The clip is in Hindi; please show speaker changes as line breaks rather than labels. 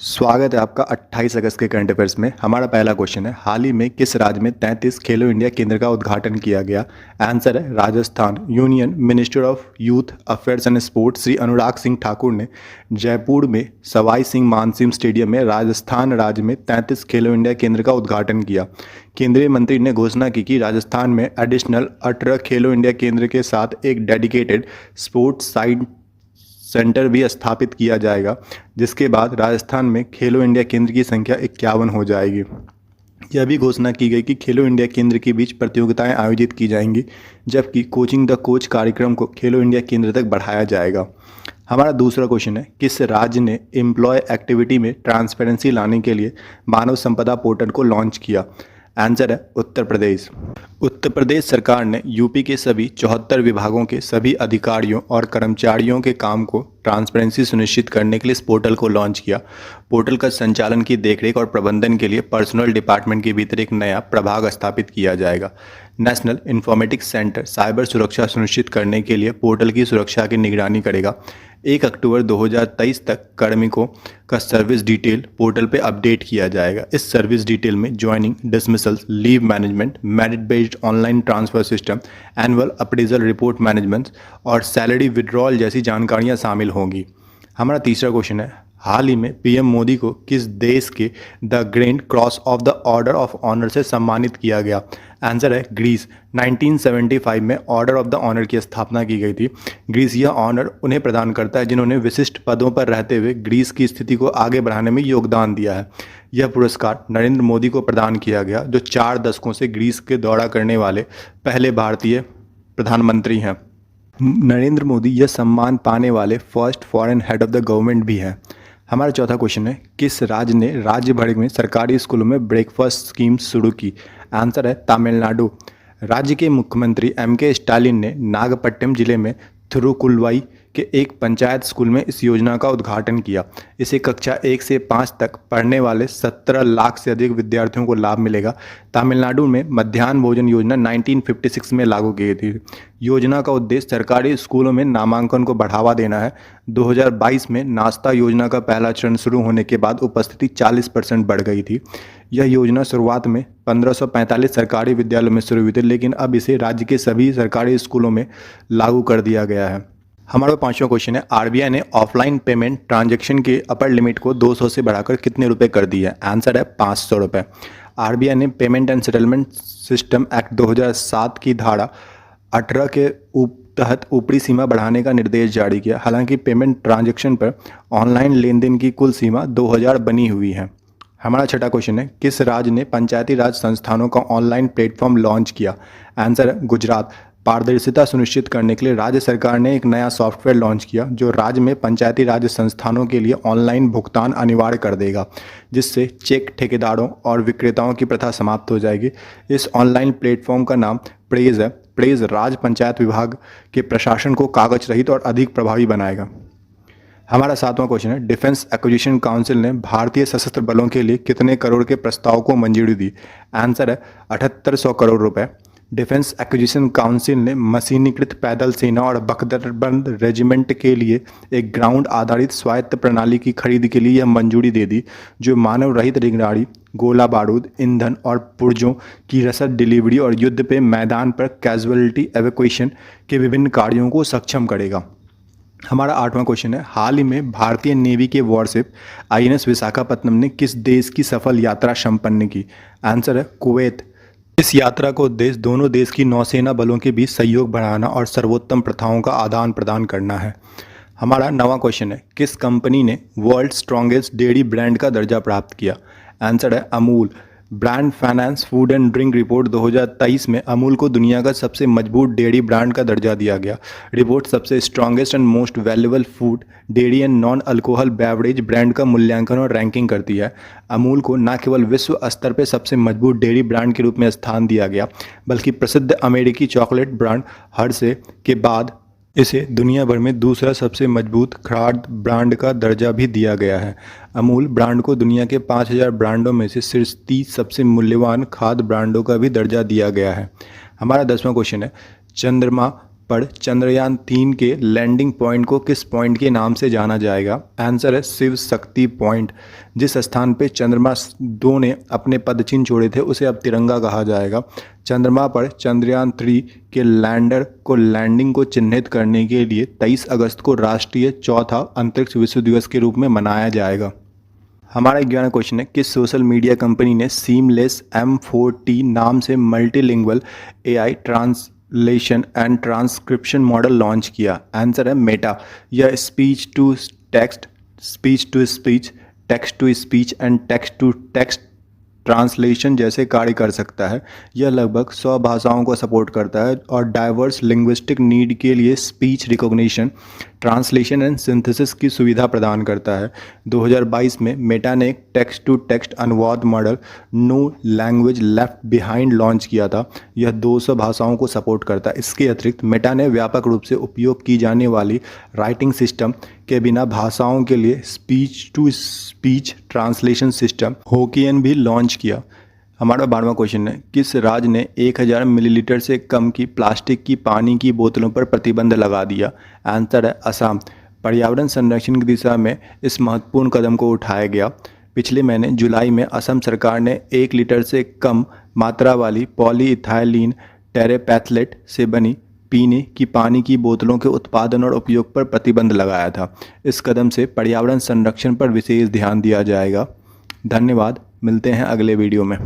स्वागत है आपका 28 अगस्त के करंट अफेयर्स में। हमारा पहला क्वेश्चन है, हाल ही में किस राज्य में 33 खेलो इंडिया केंद्र का उद्घाटन किया गया? आंसर है Rajasthan. Union minister of youth affairs and sports Shri Anurag Singh Thakur ने जयपुर में सवाई सिंह मानसिंह स्टेडियम में राजस्थान राज्य में 33 खेलो इंडिया केंद्र का उद्घाटन किया। केंद्रीय मंत्री ने घोषणा की कि राजस्थान में एडिशनल 18 खेलो इंडिया केंद्र के साथ एक डेडिकेटेड स्पोर्ट्स साइंस सेंटर भी स्थापित किया जाएगा, जिसके बाद राजस्थान में खेलो इंडिया केंद्र की संख्या 51 हो जाएगी। यह भी घोषणा की गई कि खेलो इंडिया केंद्र के बीच प्रतियोगिताएं आयोजित की जाएंगी, जबकि कोचिंग द कोच कार्यक्रम को खेलो इंडिया केंद्र तक बढ़ाया जाएगा। हमारा दूसरा क्वेश्चन है, किस राज्य ने एम्प्लॉय एक्टिविटी में ट्रांसपेरेंसी लाने के लिए मानव संपदा पोर्टल को लॉन्च किया? आंसर है उत्तर प्रदेश। उत्तर प्रदेश सरकार ने यूपी के सभी 74 विभागों के सभी अधिकारियों और कर्मचारियों के काम को ट्रांसपेरेंसी सुनिश्चित करने के लिए इस पोर्टल को लॉन्च किया। पोर्टल का संचालन की देखरेख और प्रबंधन के लिए पर्सनल डिपार्टमेंट के भीतर एक नया प्रभाग स्थापित किया जाएगा। नेशनल इंफॉर्मेटिक्स सेंटर साइबर सुरक्षा सुनिश्चित करने के लिए पोर्टल की सुरक्षा की निगरानी करेगा। 1 अक्टूबर 2023 तक कार्मिकों का सर्विस डिटेल पोर्टल पे अपडेट किया जाएगा। इस सर्विस डिटेल में joining, dismissals, leave management, merit based online transfer system, annual appraisal report management और सैलरी विड्रॉल जैसी जानकारियां शामिल होंगी। हमारा तीसरा क्वेश्चन है, हाल ही में पीएम मोदी को किस देश के the Grand Cross of the Order of Honour से सम्मानित किया गया? आंसर है ग्रीस। 1975 में ऑर्डर ऑफ द ऑनर की स्थापना की गई थी। ग्रीस यह ऑनर उन्हें प्रदान करता है जिन्होंने विशिष्ट पदों पर रहते हुए ग्रीस की स्थिति को आगे बढ़ाने में योगदान दिया है। यह पुरस्कार नरेंद्र मोदी को प्रदान किया गया, जो 4 दशकों से ग्रीस के दौरा करने वाले पहले भारतीय प्रधानमंत्री हैं। नरेंद्र मोदी यह सम्मान पाने वाले first foreign head of the government भी हैं। हमारा चौथा क्वेश्चन है, किस राज्य ने राज्य भर में सरकारी स्कूलों में ब्रेकफास्ट स्कीम शुरू की? आंसर है तमिलनाडु। राज्य के मुख्यमंत्री एम.के. स्टालिन ने नागपट्टिनम जिले में थिरुकुल्वाई के एक पंचायत स्कूल में इस योजना का उद्घाटन किया। इसे कक्षा 1 से 5 तक पढ़ने वाले 17 लाख से अधिक विद्यार्थियों को लाभ मिलेगा। तमिलनाडु में मध्याह्न भोजन योजना 1956 में लागू की गई थी। योजना का उद्देश्य सरकारी स्कूलों में नामांकन को बढ़ावा देना है। 2022 में नाश्ता योजना का पहला चरण शुरू होने के बाद उपस्थिति 40% बढ़ गई थी। यह योजना शुरुआत में 1545 सरकारी विद्यालयों में शुरू हुई थी, लेकिन अब इसे राज्य के सभी सरकारी स्कूलों में लागू कर दिया गया है। हमारा पांचवा क्वेश्चन है, आरबीआई ने ऑफलाइन पेमेंट ट्रांजैक्शन के अपर लिमिट को 200 से बढ़ाकर कितने रुपए कर दी है? आंसर है 500 रुपये। आरबीआई ने payment and settlement system act 2007 की धारा 18 के तहत ऊपरी सीमा बढ़ाने का निर्देश जारी किया। हालांकि पेमेंट ट्रांजैक्शन पर ऑनलाइन लेनदेन की कुल सीमा 2000 बनी हुई है। हमारा छठा क्वेश्चन है, किस राज्य ने पंचायती राज संस्थानों का ऑनलाइन प्लेटफॉर्म लॉन्च किया? आंसर है गुजरात। पारदर्शिता सुनिश्चित करने के लिए राज्य सरकार ने एक नया सॉफ्टवेयर लॉन्च किया, जो राज्य में पंचायती राज संस्थानों के लिए ऑनलाइन भुगतान अनिवार्य कर देगा, जिससे चेक ठेकेदारों और विक्रेताओं की प्रथा समाप्त हो जाएगी। इस ऑनलाइन प्लेटफॉर्म का नाम प्रेज है। प्रेज राज्य पंचायत विभाग के प्रशासन को कागज रहित और अधिक प्रभावी बनाएगा। हमारा सातवां क्वेश्चन है, डिफेंस एक्विजिशन काउंसिल ने भारतीय सशस्त्र बलों के लिए कितने करोड़ के प्रस्ताव को मंजूरी दी? आंसर है 7800 करोड़ रुपए। डिफेंस एक्विजिशन काउंसिल ने मशीनीकृत पैदल सेना और बख्तरबंद रेजिमेंट के लिए एक ग्राउंड आधारित स्वायत्त प्रणाली की खरीद के लिए यह मंजूरी दे दी, जो मानव रहित रेलगाड़ी, गोला बारूद, ईंधन और पुर्जों की रसद डिलीवरी और युद्ध पे मैदान पर कैजुअलिटी एवैक्यूएशन के विभिन्न कार्यों को सक्षम करेगा। हमारा आठवां क्वेश्चन है, हाल ही में भारतीय नेवी के वॉरशिप आईएनएस विशाखापत्तनम ने किस देश की सफल यात्रा संपन्न की? आंसर है कुवैत। इस यात्रा का उद्देश्य दोनों देश की नौसेना बलों के बीच सहयोग बढ़ाना और सर्वोत्तम प्रथाओं का आदान प्रदान करना है। हमारा 9वां क्वेश्चन है, किस कंपनी ने वर्ल्ड स्ट्रॉन्गेस्ट डेयरी ब्रांड का दर्जा प्राप्त किया? आंसर है Amul. Brand finance food and drink report 2023 में अमूल को दुनिया का सबसे मजबूत डेयरी ब्रांड का दर्जा दिया गया। रिपोर्ट सबसे strongest and most valuable food, dairy and non alcohol beverage brand का मूल्यांकन और रैंकिंग करती है। अमूल को न केवल विश्व स्तर पर सबसे मजबूत डेयरी ब्रांड के रूप में स्थान दिया गया, बल्कि प्रसिद्ध अमेरिकी चॉकलेट ब्रांड हर्शे के बाद इसे दुनिया भर में दूसरा सबसे मजबूत खाद्य ब्रांड का दर्जा भी दिया गया है। अमूल ब्रांड को दुनिया के 5000 ब्रांडों में से शीर्ष 30 सबसे मूल्यवान खाद्य ब्रांडों का भी दर्जा दिया गया है। हमारा 10वां क्वेश्चन है, चंद्रमा पर चंद्रयान 3 के लैंडिंग पॉइंट को किस पॉइंट के नाम से जाना जाएगा? आंसर है शिव शक्ति पॉइंट। जिस स्थान पे चंद्रमा 2 ने अपने पदचिन्ह छोड़े थे उसे अब तिरंगा कहा जाएगा। चंद्रमा पर चंद्रयान 3 के लैंडर को लैंडिंग को चिन्हित करने के लिए 23 अगस्त को राष्ट्रीय चौथा अंतरिक्ष विश्व दिवस के रूप में मनाया जाएगा। हमारा 11वां क्वेश्चन है, किस सोशल मीडिया कंपनी ने सीमलेस M4T नाम से multilingual AI translation and transcription model launch किया? आंसर है मेटा। यह speech to text, speech to speech, text to speech and text to text translation जैसे कार्य कर सकता है। यह लगभग 100 भाषाओं को सपोर्ट करता है और डाइवर्स लिंग्विस्टिक नीड के लिए speech recognition, translation and synthesis की सुविधा प्रदान करता है। 2022 में मेटा ने एक टेक्स्ट टू टेक्स्ट अनुवाद model no language left behind launch किया था। यह 200 भाषाओं को सपोर्ट करता है। इसके अतिरिक्त मेटा ने व्यापक रूप से उपयोग की जाने वाली राइटिंग सिस्टम के बिना भाषाओं के लिए speech to speech translation system Hokkien भी लॉन्च किया। हमारा 12वां क्वेश्चन है, किस राज्य ने 1000 मिलीलीटर से कम की प्लास्टिक की पानी की बोतलों पर प्रतिबंध लगा दिया? आंसर है असम। पर्यावरण संरक्षण की दिशा में इस महत्वपूर्ण कदम को उठाया गया। पिछले महीने जुलाई में असम सरकार ने 1 लीटर से कम मात्रा वाली पॉलीइथाइलीन टेरेपैथलेट से बनी पीने की पानी की बोतलों के उत्पादन और उपयोग पर प्रतिबंध लगाया था। इस कदम से पर्यावरण संरक्षण पर विशेष ध्यान दिया जाएगा। धन्यवाद, मिलते हैं अगले वीडियो में।